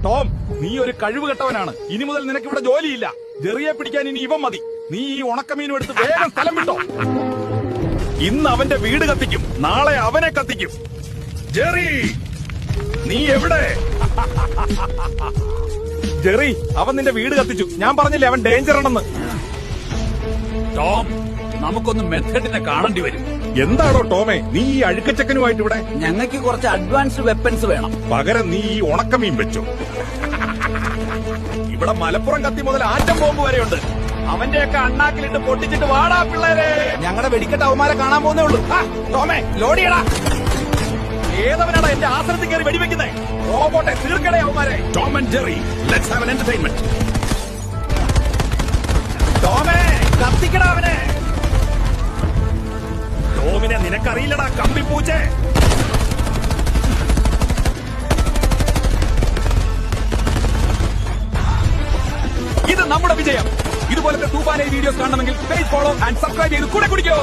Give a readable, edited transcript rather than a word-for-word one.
Tom, നീ ഒരു കഴിവ് കെട്ടവനാണ്. ഇനി മുതൽ നിനക്ക് ഇവിടെ ജോലിയില്ല. ജെറിയെ പിടിക്കാൻ ഇനി ഇവൻ മതി. നീ ഈ ഉണക്കമീനും എടുത്ത് വേഗം സ്ഥലം വിട്ടോ. ഇന്ന് അവന്റെ വീട് കത്തിക്കും, നാളെ അവനെ കത്തിക്കും. ജെറി, നീ എവിടെ? ജെറി, അവൻ നിന്റെ വീട് കത്തിച്ചു. ഞാൻ പറഞ്ഞില്ലേ അവൻ ഡേഞ്ചർ ആണെന്ന്. ടോം, നമുക്കൊന്ന് മെത്തഡിനെ കാണേണ്ടി വരും. എന്താണോ ടോമേ നീ ഈ അഴുക്കച്ചക്കനുമായിട്ട് ഇവിടെ? ഞങ്ങൾക്ക് കുറച്ച് അഡ്വാൻസ്ഡ് വെപ്പൺസ് വേണം. പകരം നീ ഈ ഉണക്കമീൻ വെച്ചു. ഇവിടെ മലപ്പുറം കത്തി മുതൽ ആറ്റം ബോംബ് വരെയുണ്ട്. അവന്റെയൊക്കെ അണ്ണാക്കിലിട്ട് പൊട്ടിച്ചിട്ട് വാടാ പിള്ളേരെ. ഞങ്ങളുടെ വെടിക്കെട്ട് അവന്മാരെ കാണാൻ പോകുന്നേ ഉള്ളൂ. ടോമേ, ലോഡിയടാ. ഏതവനാടാ എന്റെ ആശ്രത്തിൽ കയറി വെടിവെക്കുന്നേ? റോബോട്ടെ, തീർക്കടേ അവന്മാരെ. Tom and Jerry, let's have an entertainment. ടോമേ, കത്തിക്കടാ അവനെ. ടോമിനെ നിനക്കറിയില്ലടാ കമ്പിപ്പൂച്ചേ. ഇത് നമ്മുടെ വിജയം. ഇതുപോലത്തെ തൂഫാനെ വീഡിയോസ് കാണണമെങ്കിൽ പേജ് ഫോളോ ആൻഡ് സബ്സ്ക്രൈബ് ചെയ്ത് കൂടെ കുടിക്കൂ.